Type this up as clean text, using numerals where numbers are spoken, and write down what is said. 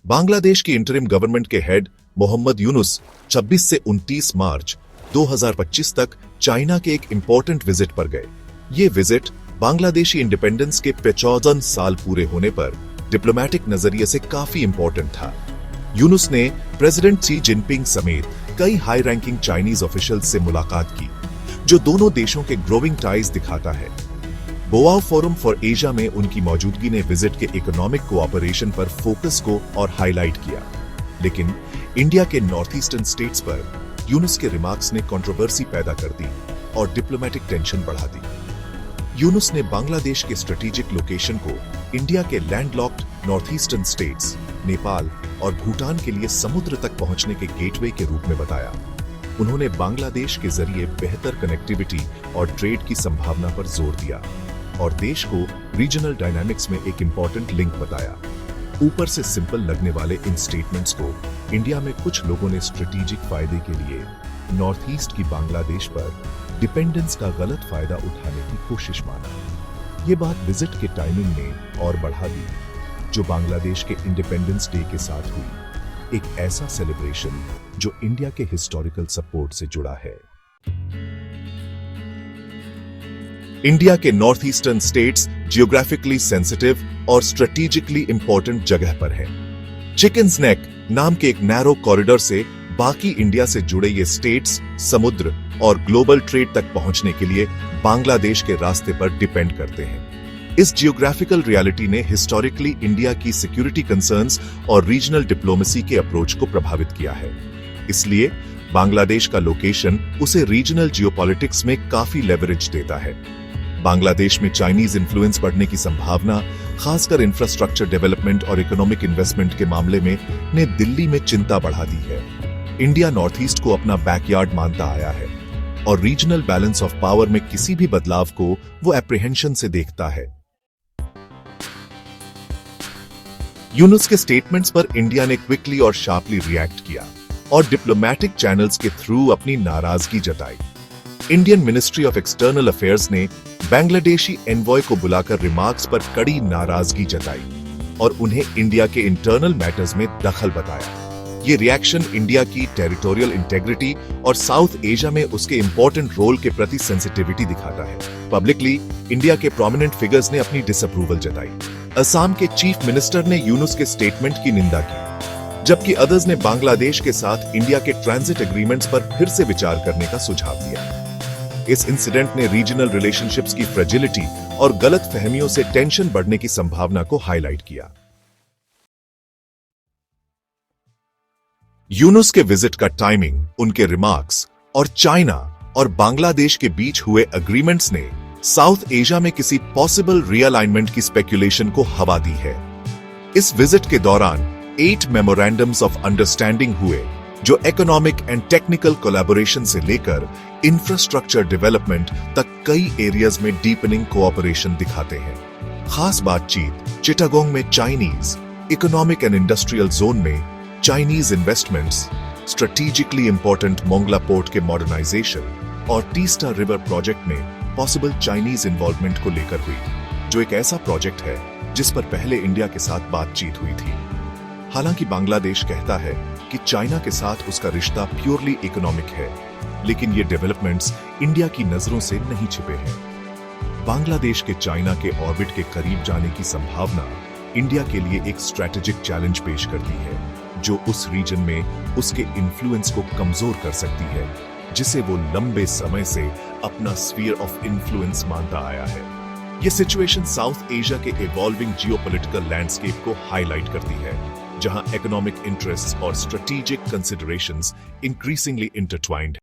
बांग्लादेश की interim government के head Mohammad Yunus 26 से 29 मार्च 2025 तक चाइना के एक इंपॉर्टेंट विजिट पर गए। ये विजिट बांग्लादेशी इंडिपेंडेंस के 55 साल पूरे होने पर डिप्लोमैटिक नजरिए से काफी इंपॉर्टेंट था। यूनुस ने प्रेसिडेंट शी जिनपिंग समेत कई हाई रैंकिंग चाइनीज ऑफिशियल्स से मुलाकात की, जो दोनों देशों के ग्रोइंग टाइज दिखाता है। बोआओ फोरम फॉर एशिया में उनकी मौजूदगी ने विजिट के इकोनॉमिक कोऑपरेशन पर फोकस को और हाईलाइट किया, लेकिन इंडिया के नॉर्थ ईस्टर्न स्टेट्स पर यूनुस के रिमार्क्स ने कंट्रोवर्सी पैदा कर दी और डिप्लोमेटिक टेंशन बढ़ा दी। यूनुस ने बांग्लादेश के स्ट्रेटेजिक लोकेशन को इंडिया के landlocked north eastern states, Nepal और भूटान के लिए समुद्र तक पहुंचने के गेटवे के रूप में बताया। उन्होंने बांग्लादेश के जरिए बेहतर कनेक्टिविटी और ट्रेड की संभावना पर जोर दिया और देश को रीजनल डायनामिक्स में एक इंपॉर्टेंट लिंक बताया। ऊपर से सिंपल लगने वाले इन स्टेटमेंट्स को इंडिया में कुछ लोगों ने स्ट्रेटेजिक फायदे के लिए नॉर्थ ईस्ट की बांग्लादेश पर डिपेंडेंस का गलत फायदा उठाने की कोशिश माना। ये बात विजिट के टाइमिंग ने और बढ़ा दी, जो बांग्लादेश के इंडिपेंडेंस डे के साथ हुई, एक ऐसा सेलिब्रेशन जो इंडिया के हिस्टोरिकल सपोर्ट से जुड़ा है। इंडिया के north eastern states geographically sensitive और स्ट्रेटेजिकली इंपॉर्टेंट जगह पर हैं। चिकन्स नेक नाम के एक नैरो कॉरिडोर से बाकी इंडिया से जुड़े ये स्टेट्स समुद्र और ग्लोबल ट्रेड तक पहुंचने के लिए बांग्लादेश के रास्ते पर डिपेंड करते हैं। इस जियोग्राफिकल रियलिटी ने हिस्टोरिकली इंडिया की सिक्योरिटी कंसर्न्स और रीजनल डिप्लोमेसी के अप्रोच को प्रभावित किया है। इसलिए बांग्लादेश का लोकेशन उसे रीजनल जियोपॉलिटिक्स में काफी लेवरेज देता है। बांग्लादेश में चाइनीज इन्फ्लुएंस बढ़ने की संभावना, खासकर इंफ्रास्ट्रक्चर डेवलपमेंट और इकोनॉमिक इन्वेस्टमेंट के मामले में, ने दिल्ली में चिंता बढ़ा दी है। इंडिया नॉर्थ ईस्ट को अपना बैकयार्ड मानता आया है और रीजनल बैलेंस ऑफ पावर में किसी भी बदलाव को वो एप्रीहेंशन से देखता है। यूनुस के स्टेटमेंट्स पर इंडिया ने क्विकली और शार्पली रिएक्ट किया और डिप्लोमैटिक चैनल्स के थ्रू अपनी नाराजगी जताई। Indian ministry of external affairs ने बांग्लादेशी एनवॉय को बुलाकर रिमार्क्स पर कड़ी नाराजगी जताई और उन्हें इंडिया के इंटरनल मैटर्स में दखल बताया। ये रिएक्शन इंडिया की टेरिटोरियल इंटेग्रिटी और साउथ एशिया में उसके इंपॉर्टेंट रोल के प्रति सेंसिटिविटी दिखाता है। पब्लिकली इंडिया के प्रोमिनेंट फिगर्स ने अपनी डिसअप्रूवल जताई। असम के चीफ मिनिस्टर ने यूनुस के स्टेटमेंट की निंदा की, जबकि अदर्स ने बांग्लादेश के साथ इंडिया के ट्रांजिट एग्रीमेंट्स पर फिर से विचार करने का सुझाव दिया। इस इंसिडेंट ने रीजनल रिलेशनशिप्स की फ्रेजिलिटी और गलत फहमियों से टेंशन बढ़ने की संभावना को हाईलाइट किया। यूनुस के विजिट का टाइमिंग, उनके रिमार्क्स और चाइना और बांग्लादेश के बीच हुए एग्रीमेंट्स ने साउथ एशिया में किसी पॉसिबल रीअलाइनमेंट की स्पेक्यूलेशन को हवा दी है। इस विजिट के दौरान 8 मेमोरेंडम्स ऑफ अंडरस्टैंडिंग हुए, जो इकोनॉमिक एंड टेक्निकल कोलैबोरेशन से लेकर इंफ्रास्ट्रक्चर डेवलपमेंट तक कई एरियाज में डीपनिंग कोऑपरेशन दिखाते हैं। खास बातचीत चिटागोंग में Chinese economic and industrial zone में Chinese investments, strategically important Mongla port के मॉडर्नाइजेशन और टीस्टा रिवर प्रोजेक्ट में पॉसिबल चाइनीज इन्वॉल्वमेंट को लेकर हुई, जो एक ऐसा प्रोजेक्ट है जिस पर पहले इंडिया के साथ बातचीत हुई थी। हालांकि बांग्लादेश कहता है कि चाइना के साथ उसका रिश्ता प्योरली इकोनॉमिक है, लेकिन ये डेवलपमेंट्स इंडिया की नजरों से नहीं छिपे हैं। बांग्लादेश के चाइना के ऑर्बिट के करीब जाने की संभावना इंडिया के लिए एक स्ट्रैटेजिक चैलेंज पेश करती है, जो उस रीजन में उसके इन्फ्लुएंस को कमजोर कर सकती है, जिसे वो लंबे समय से अपना स्फीयर ऑफ इन्फ्लुएंस मानता आया है। ये सिचुएशन साउथ एशिया के इवॉल्विंग जियोपॉलिटिकल लैंडस्केप को हाईलाइट करती है, जहां इकोनॉमिक इंटरेस्ट्स और स्ट्रेटेजिक कंसिडरेशंस इंक्रीजिंगली इंटरट्वाइंड